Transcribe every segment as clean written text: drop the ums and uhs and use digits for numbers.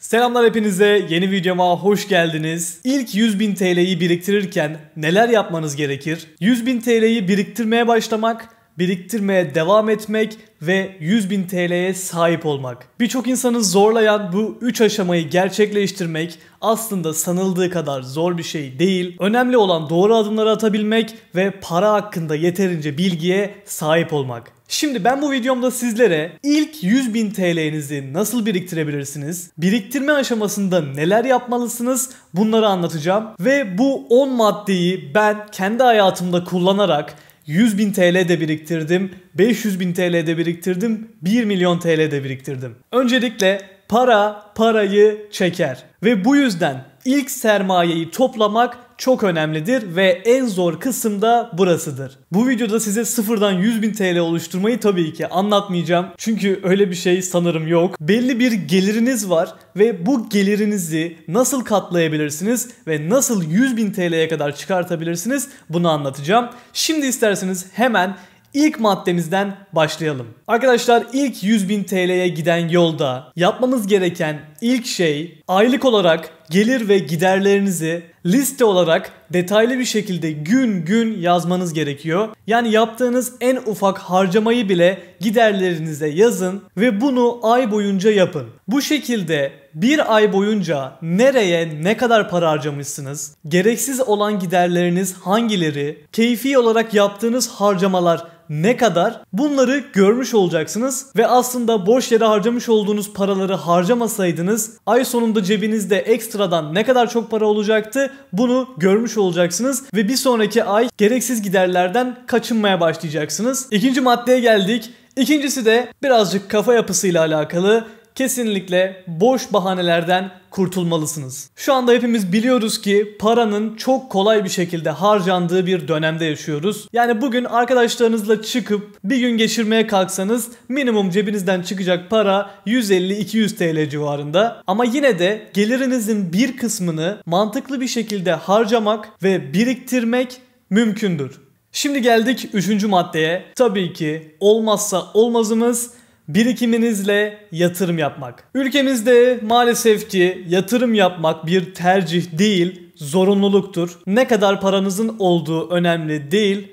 Selamlar hepinize, yeni videoma hoş geldiniz. İlk 100.000 TL'yi biriktirirken neler yapmanız gerekir? 100.000 TL'yi biriktirmeye başlamak, biriktirmeye devam etmek ve 100.000 TL'ye sahip olmak. Birçok insanı zorlayan bu 3 aşamayı gerçekleştirmek aslında sanıldığı kadar zor bir şey değil. Önemli olan doğru adımları atabilmek ve para hakkında yeterince bilgiye sahip olmak. Şimdi ben bu videomda sizlere ilk 100.000 TL'nizi nasıl biriktirebilirsiniz, biriktirme aşamasında neler yapmalısınız bunları anlatacağım. Ve bu 10 maddeyi ben kendi hayatımda kullanarak 100.000 TL de biriktirdim, 500.000 TL de biriktirdim, 1 milyon TL de biriktirdim. Öncelikle para parayı çeker ve bu yüzden ilk sermayeyi toplamak çok önemlidir ve en zor kısım da burasıdır. Bu videoda size sıfırdan 100.000 TL oluşturmayı tabii ki anlatmayacağım. Çünkü öyle bir şey sanırım yok. Belli bir geliriniz var ve bu gelirinizi nasıl katlayabilirsiniz ve nasıl 100.000 TL'ye kadar çıkartabilirsiniz bunu anlatacağım. Şimdi isterseniz hemen İlk maddemizden başlayalım. Arkadaşlar ilk 100.000 TL'ye giden yolda yapmamız gereken ilk şey aylık olarak gelir ve giderlerinizi liste olarak detaylı bir şekilde gün gün yazmanız gerekiyor. Yani yaptığınız en ufak harcamayı bile giderlerinize yazın ve bunu ay boyunca yapın. Bu şekilde bir ay boyunca nereye ne kadar para harcamışsınız, gereksiz olan giderleriniz hangileri, keyfi olarak yaptığınız harcamalar ne kadar, bunları görmüş olacaksınız ve aslında boş yere harcamış olduğunuz paraları harcamasaydınız ay sonunda cebinizde ekstradan ne kadar çok para olacaktı bunu görmüş olacaksınız ve bir sonraki ay gereksiz giderlerden kaçınmaya başlayacaksınız. İkinci maddeye geldik. İkincisi de birazcık kafa yapısıyla alakalı. Kesinlikle boş bahanelerden kurtulmalısınız. Şu anda hepimiz biliyoruz ki paranın çok kolay bir şekilde harcandığı bir dönemde yaşıyoruz. Yani bugün arkadaşlarınızla çıkıp bir gün geçirmeye kalksanız minimum cebinizden çıkacak para 150-200 TL civarında. Ama yine de gelirinizin bir kısmını mantıklı bir şekilde harcamak ve biriktirmek mümkündür. Şimdi geldik 3. maddeye. Tabii ki olmazsa olmazımız birikiminizle yatırım yapmak. Ülkemizde maalesef ki yatırım yapmak bir tercih değil, zorunluluktur. Ne kadar paranızın olduğu önemli değil.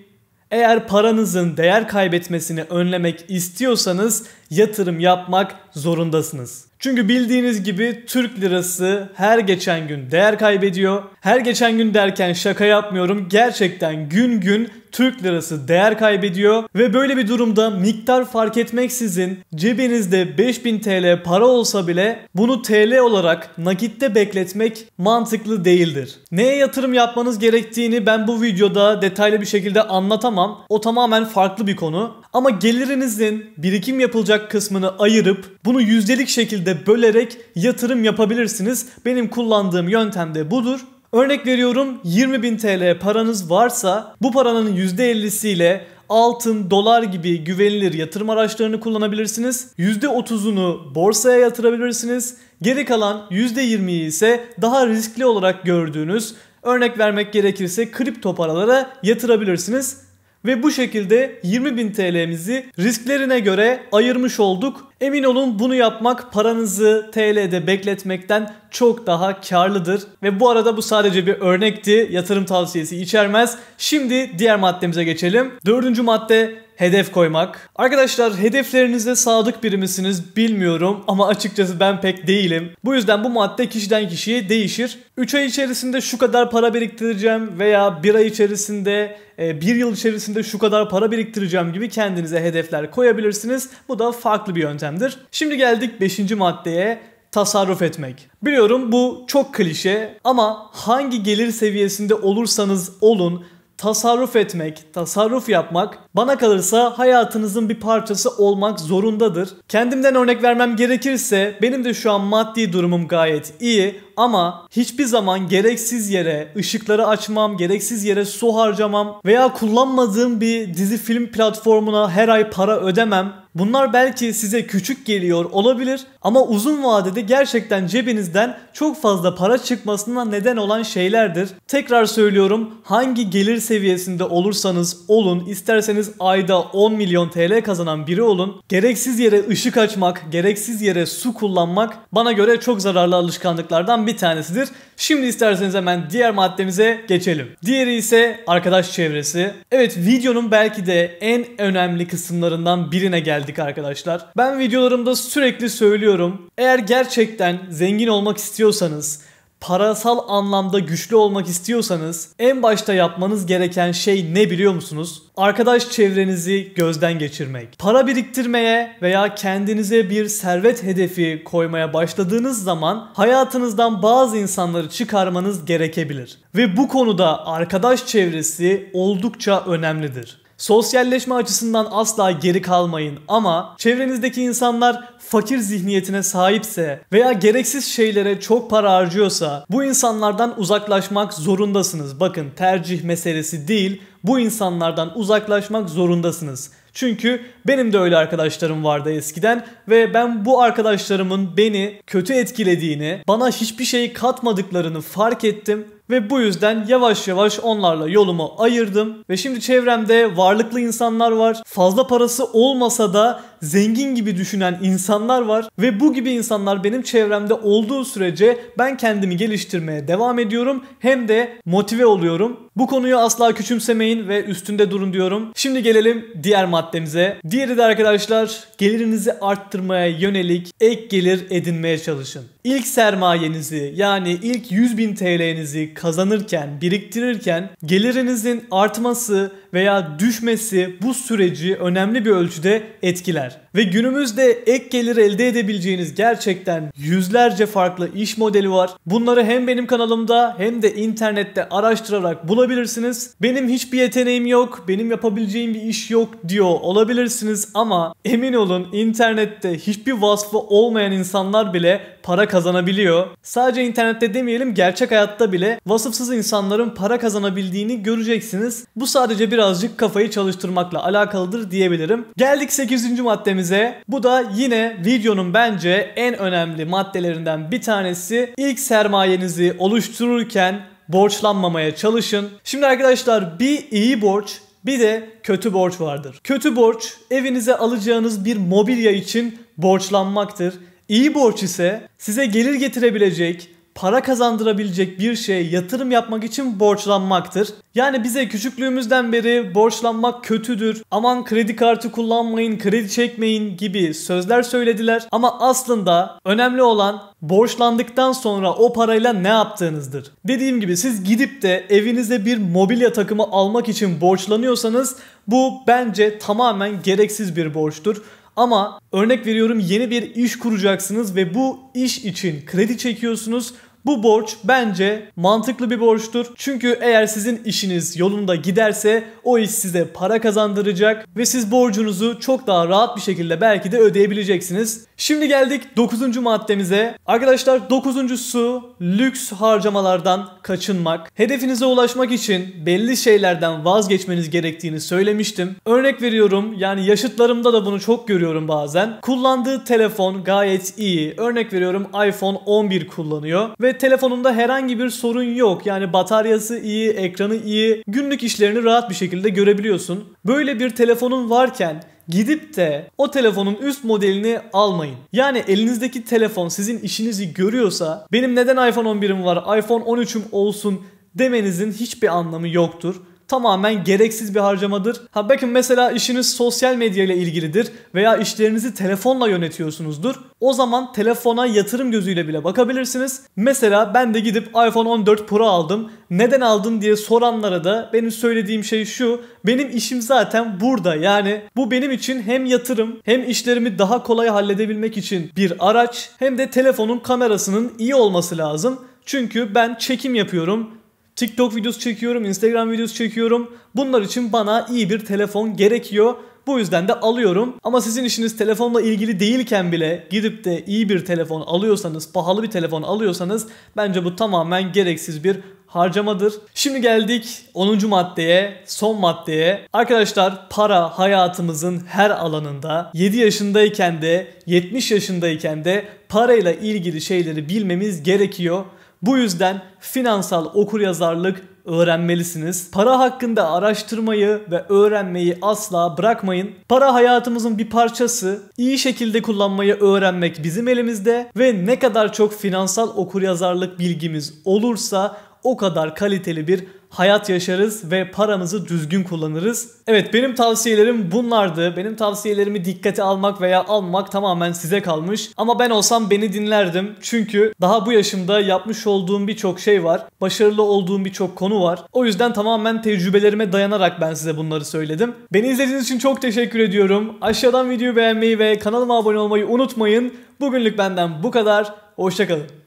Eğer paranızın değer kaybetmesini önlemek istiyorsanız yatırım yapmak zorundasınız. Çünkü bildiğiniz gibi Türk lirası her geçen gün değer kaybediyor. Her geçen gün derken şaka yapmıyorum. Gerçekten gün gün Türk lirası değer kaybediyor ve böyle bir durumda miktar fark etmeksizin cebinizde 5.000 TL para olsa bile bunu TL olarak nakitte bekletmek mantıklı değildir. Neye yatırım yapmanız gerektiğini ben bu videoda detaylı bir şekilde anlatamam. O tamamen farklı bir konu. Ama gelirinizin birikim yapılacak kısmını ayırıp bunu yüzdelik şekilde bölerek yatırım yapabilirsiniz. Benim kullandığım yöntem de budur. Örnek veriyorum 20.000 TL paranız varsa bu paranın %50'siyle altın, dolar gibi güvenilir yatırım araçlarını kullanabilirsiniz. %30'unu borsaya yatırabilirsiniz. Geri kalan %20'yi ise daha riskli olarak gördüğünüz, örnek vermek gerekirse kripto paralara yatırabilirsiniz. Ve bu şekilde 20.000 TL'mizi risklerine göre ayırmış olduk. Emin olun bunu yapmak paranızı TL'de bekletmekten çok daha karlıdır. Ve bu arada bu sadece bir örnekti. Yatırım tavsiyesi içermez. Şimdi diğer maddemize geçelim. 4. madde hedef koymak. Arkadaşlar hedeflerinize sadık biri misiniz bilmiyorum ama açıkçası ben pek değilim. Bu yüzden bu madde kişiden kişiye değişir. 3 ay içerisinde şu kadar para biriktireceğim veya 1 ay içerisinde 1 yıl içerisinde şu kadar para biriktireceğim gibi kendinize hedefler koyabilirsiniz. Bu da farklı bir yöntemdir. Şimdi geldik 5. maddeye. Tasarruf etmek. Biliyorum bu çok klişe ama hangi gelir seviyesinde olursanız olun tasarruf etmek, tasarruf yapmak bana kalırsa hayatınızın bir parçası olmak zorundadır. Kendimden örnek vermem gerekirse benim de şu an maddi durumum gayet iyi. ama hiçbir zaman gereksiz yere ışıkları açmam, gereksiz yere su harcamam veya kullanmadığım bir dizi film platformuna her ay para ödemem. Bunlar belki size küçük geliyor olabilir ama uzun vadede gerçekten cebinizden çok fazla para çıkmasına neden olan şeylerdir. Tekrar söylüyorum, hangi gelir seviyesinde olursanız olun, isterseniz ayda 10 milyon TL kazanan biri olun, gereksiz yere ışık açmak, gereksiz yere su kullanmak bana göre çok zararlı alışkanlıklardan bir tanesidir. Şimdi isterseniz hemen diğer maddemize geçelim. Diğeri ise arkadaş çevresi. Evet, videonun belki de en önemli kısımlarından birine geldik arkadaşlar. Ben videolarımda sürekli söylüyorum. Eğer gerçekten zengin olmak istiyorsanız, parasal anlamda güçlü olmak istiyorsanız en başta yapmanız gereken şey ne biliyor musunuz? Arkadaş çevrenizi gözden geçirmek. Para biriktirmeye veya kendinize bir servet hedefi koymaya başladığınız zaman hayatınızdan bazı insanları çıkarmanız gerekebilir. Ve bu konuda arkadaş çevresi oldukça önemlidir. Sosyalleşme açısından asla geri kalmayın ama çevrenizdeki insanlar fakir zihniyetine sahipse veya gereksiz şeylere çok para harcıyorsa bu insanlardan uzaklaşmak zorundasınız. Bakın, tercih meselesi değil, bu insanlardan uzaklaşmak zorundasınız. Çünkü benim de öyle arkadaşlarım vardı eskiden ve ben bu arkadaşlarımın beni kötü etkilediğini, bana hiçbir şey katmadıklarını fark ettim. Ve bu yüzden yavaş yavaş onlarla yolumu ayırdım. Ve şimdi çevremde varlıklı insanlar var. Fazla parası olmasa da zengin gibi düşünen insanlar var. Ve bu gibi insanlar benim çevremde olduğu sürece ben kendimi geliştirmeye devam ediyorum. Hem de motive oluyorum. Bu konuyu asla küçümsemeyin ve üstünde durun diyorum. Şimdi gelelim diğer maddemize. Diğeri de arkadaşlar, gelirinizi arttırmaya yönelik ek gelir edinmeye çalışın. İlk sermayenizi, yani ilk 100.000 TL'nizi kazanırken, biriktirirken gelirinizin artması veya düşmesi bu süreci önemli bir ölçüde etkiler. Ve günümüzde ek gelir elde edebileceğiniz gerçekten yüzlerce farklı iş modeli var. Bunları hem benim kanalımda hem de internette araştırarak bulabilirsiniz. Benim hiçbir yeteneğim yok, benim yapabileceğim bir iş yok diyor olabilirsiniz ama emin olun, internette hiçbir vasfı olmayan insanlar bile para kazanabiliyor. Sadece internette demeyelim, gerçek hayatta bile vasıfsız insanların para kazanabildiğini göreceksiniz. Bu sadece birazcık kafayı çalıştırmakla alakalıdır diyebilirim. Geldik 8. maddemize. Bu da yine videonun bence en önemli maddelerinden bir tanesi. İlk sermayenizi oluştururken borçlanmamaya çalışın. Şimdi arkadaşlar, bir iyi borç, bir de kötü borç vardır. Kötü borç, evinize alacağınız bir mobilya için borçlanmaktır. İyi borç ise size gelir getirebilecek, para kazandırabilecek bir şeye yatırım yapmak için borçlanmaktır. Yani bize küçüklüğümüzden beri borçlanmak kötüdür, aman kredi kartı kullanmayın, kredi çekmeyin gibi sözler söylediler. Ama aslında önemli olan borçlandıktan sonra o parayla ne yaptığınızdır. Dediğim gibi, siz gidip de evinize bir mobilya takımı almak için borçlanıyorsanız bu bence tamamen gereksiz bir borçtur. Ama örnek veriyorum, yeni bir iş kuracaksınız ve bu iş için kredi çekiyorsunuz. Bu borç bence mantıklı bir borçtur. Çünkü eğer sizin işiniz yolunda giderse o iş size para kazandıracak ve siz borcunuzu çok daha rahat bir şekilde belki de ödeyebileceksiniz. Şimdi geldik 9. maddemize. Arkadaşlar, 9.'su lüks harcamalardan kaçınmak. Hedefinize ulaşmak için belli şeylerden vazgeçmeniz gerektiğini söylemiştim. Örnek veriyorum, yani yaşıtlarımda da bunu çok görüyorum bazen. Kullandığı telefon gayet iyi. Örnek veriyorum, iPhone 11 kullanıyor ve telefonunda herhangi bir sorun yok. Yani bataryası iyi, ekranı iyi. Günlük işlerini rahat bir şekilde görebiliyorsun. Böyle bir telefonun varken gidip de o telefonun üst modelini almayın. Yani elinizdeki telefon sizin işinizi görüyorsa, benim neden iPhone 11'im var, iPhone 13'üm olsun demenizin hiçbir anlamı yoktur. Tamamen gereksiz bir harcamadır. Bakın, mesela işiniz sosyal medya ile ilgilidir veya işlerinizi telefonla yönetiyorsunuzdur. O zaman telefona yatırım gözüyle bile bakabilirsiniz. Mesela ben de gidip iPhone 14 Pro aldım. Neden aldın diye soranlara da benim söylediğim şey şu: benim işim zaten burada. Yani bu benim için hem yatırım, hem işlerimi daha kolay halledebilmek için bir araç, hem de telefonun kamerasının iyi olması lazım. Çünkü ben çekim yapıyorum. TikTok videosu çekiyorum, Instagram videosu çekiyorum. Bunlar için bana iyi bir telefon gerekiyor. Bu yüzden de alıyorum. Ama sizin işiniz telefonla ilgili değilken bile gidip de iyi bir telefon alıyorsanız, pahalı bir telefon alıyorsanız bence bu tamamen gereksiz bir harcamadır. Şimdi geldik 10. maddeye, son maddeye. Arkadaşlar, para hayatımızın her alanında. 7 yaşındayken de 70 yaşındayken de parayla ilgili şeyleri bilmemiz gerekiyor. Bu yüzden finansal okuryazarlık öğrenmelisiniz. Para hakkında araştırmayı ve öğrenmeyi asla bırakmayın. Para hayatımızın bir parçası. İyi şekilde kullanmayı öğrenmek bizim elimizde ve ne kadar çok finansal okuryazarlık bilgimiz olursa o kadar kaliteli bir hayat yaşarız ve paramızı düzgün kullanırız. Evet, benim tavsiyelerim bunlardı. Benim tavsiyelerimi dikkate almak veya almamak tamamen size kalmış. Ama ben olsam beni dinlerdim. Çünkü daha bu yaşımda yapmış olduğum birçok şey var. Başarılı olduğum birçok konu var. O yüzden tamamen tecrübelerime dayanarak ben size bunları söyledim. Beni izlediğiniz için çok teşekkür ediyorum. Aşağıdan videoyu beğenmeyi ve kanalıma abone olmayı unutmayın. Bugünlük benden bu kadar. Hoşça kalın.